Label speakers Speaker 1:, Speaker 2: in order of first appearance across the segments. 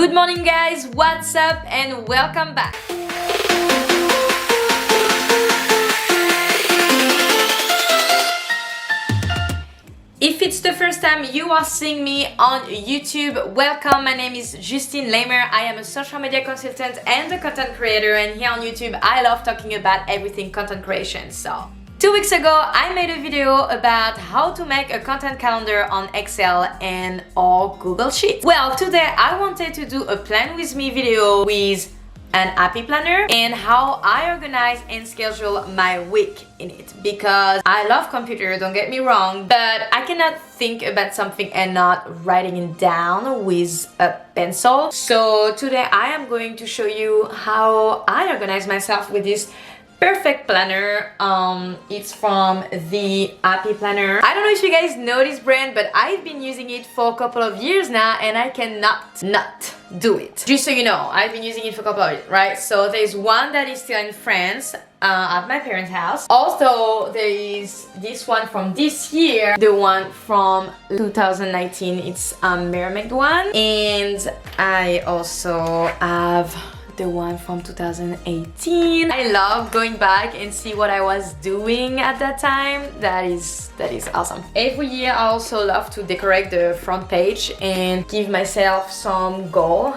Speaker 1: Good morning guys, what's up and welcome back. If it's the first time you are seeing me on YouTube, welcome. My name is Justine Lamer. I am a social media consultant and a content creator, and here on YouTube I love talking about everything content creation. So 2 weeks ago I made a video about how to make a content calendar on Excel and or Google Sheets. Well, today I wanted to do a plan with me video with an happy planner and how I organize and schedule my week in it, because I love computer, don't get me wrong, but I cannot think about something and not writing it down with a pencil. So today I am going to show you how I organize myself with this perfect planner. It's from the Happy Planner. I don't know if you guys know this brand, but I've been using it for a couple of years now and I cannot not do it. Just so you know, I've been using it for a couple of years, right? So there's one that is still in France at my parents' house. Also, there is this one from this year, the one from 2019. It's a mermaid one, and I also have the one from 2018. I love going back and see what I was doing at that time. That is awesome. Every year I also love to decorate the front page and give myself some goal.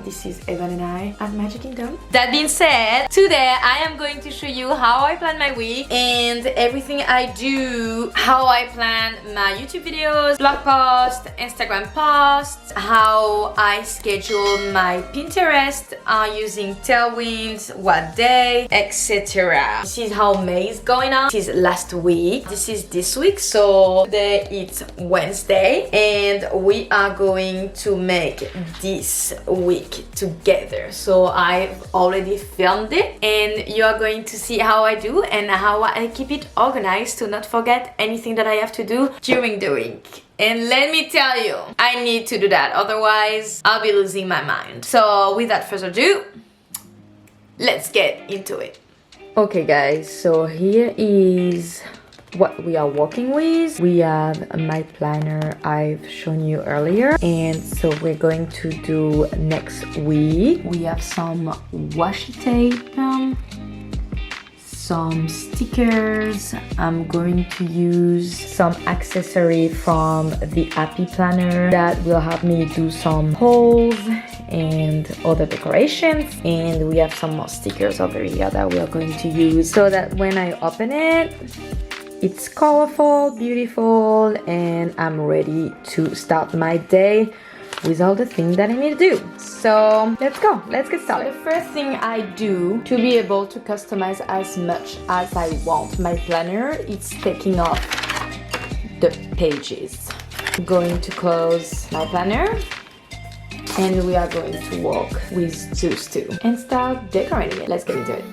Speaker 1: This is Evan and I at Magic Kingdom. That being said, today I am going to show you how I plan my week and everything I do, how I plan my YouTube videos, blog posts, Instagram posts, how I schedule my Pinterest using Tailwinds, what day, etc. This is how May is going on. This is last week. This is this week. So today it's Wednesday and we are going to make this week together. So I've already filmed it and you are going to see how I do and how I keep it organized to not forget anything that I have to do during the week. And let me tell you, I need to do that, otherwise I'll be losing my mind. So without further ado, let's get into it. Okay guys, so here is what we are working with. We have my planner I've shown you earlier, and so we're going to do next week. We have some washi tape, some stickers. I'm going to use some accessory from the Happy Planner that will help me do some polls and other decorations, and we have some more stickers over here that we are going to use so that when I open it, it's colorful, beautiful, and I'm ready to start my day with all the things that I need to do. So let's go, let's get started. So the first thing I do to be able to customize as much as I want my planner, it's taking off the pages. I'm going to close my planner and we are going to work with those two and start decorating it. Let's get into it.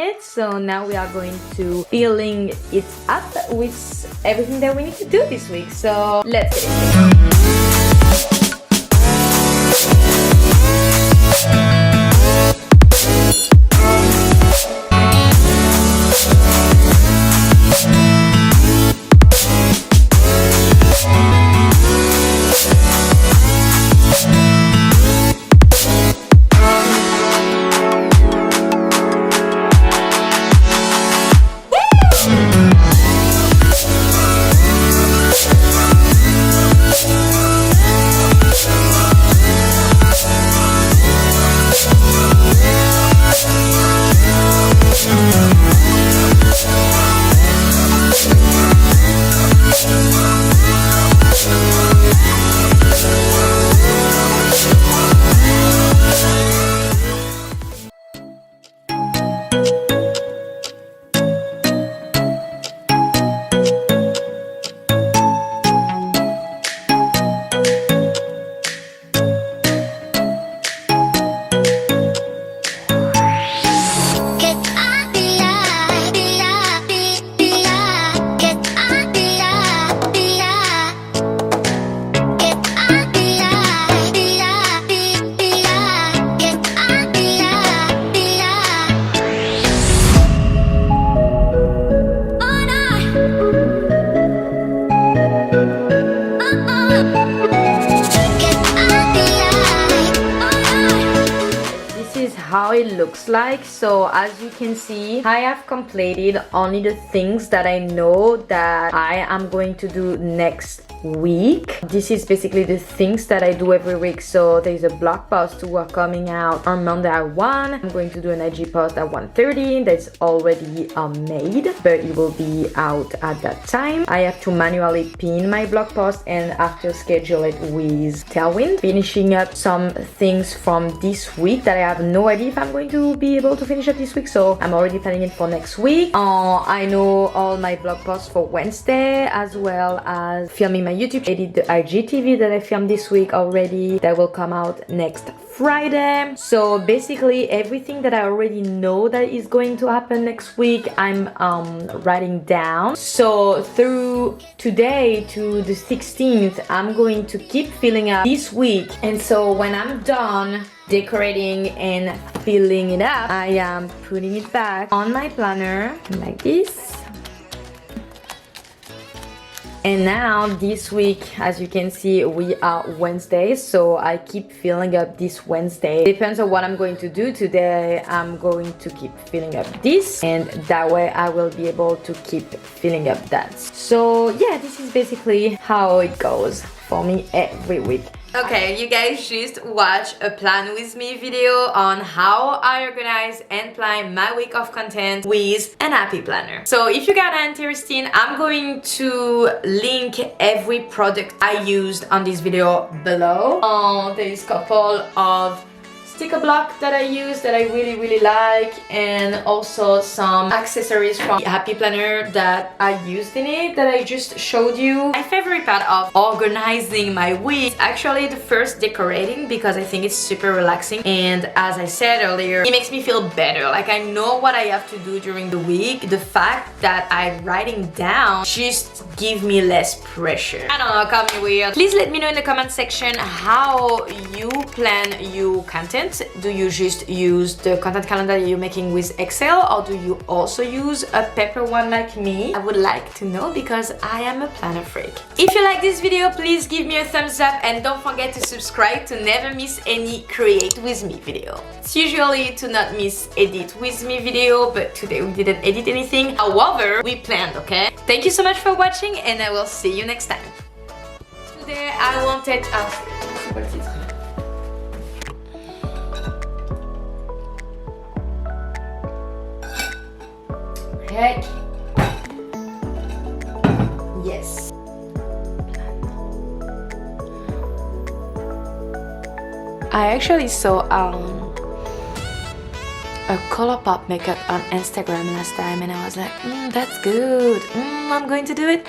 Speaker 1: it. So now we are going to filling it up with everything that we need to do this week. So let's get it. How it looks like. So as you can see, I have completed only the things that I know that I am going to do next week. This is basically the things that I do every week. So there's a blog post who are coming out on Monday at 1. I'm going to do an IG post at 1:30 that's already made, but it will be out at that time. I have to manually pin my blog post and after schedule it with Tailwind, finishing up some things from this week that I have no idea if I'm going to be able to finish up this week, so I'm already planning it for next week. I know all my blog posts for Wednesday, as well as filming my YouTube, edit the IGTV that I filmed this week already, that will come out next Friday. So basically everything that I already know that is going to happen next week, I'm writing down. So through today to the 16th, I'm going to keep filling up this week, and so when I'm done decorating and filling it up, I am putting it back on my planner like this. And now this week, as you can see, we are Wednesday, so I keep filling up this Wednesday. Depends on what I'm going to do today. I'm going to keep filling up this, and that way I will be able to keep filling up that. So yeah, this is basically how it goes for me every week. Okay, you guys just watched a plan with me video on how I organize and plan my week of content with an happy planner. So if you got interested, I'm going to link every product I used on this video below. There is a couple of sticker block that I use that I really like, and also some accessories from the Happy Planner that I used in it that I just showed you. My favorite part of organizing my week is actually the first decorating, because I think it's super relaxing, and as I said earlier, it makes me feel better. Like I know what I have to do during the week. The fact that I'm writing down just give me less pressure. I don't know, call me weird. Please let me know in the comment section how you plan your content. Do you just use the content calendar you're making with Excel, or do you also use a paper one like me? I would like to know, because I am a planner freak. If you like this video, please give me a thumbs up, and don't forget to subscribe to never miss any Create With Me video. It's usually to not miss Edit With Me video, but today we didn't edit anything. However, we planned, okay? Thank you so much for watching, and I will see you next time. Today I wanted... Okay. Yes. I actually saw a ColourPop makeup on Instagram last time, and I was like, that's good. I'm going to do it.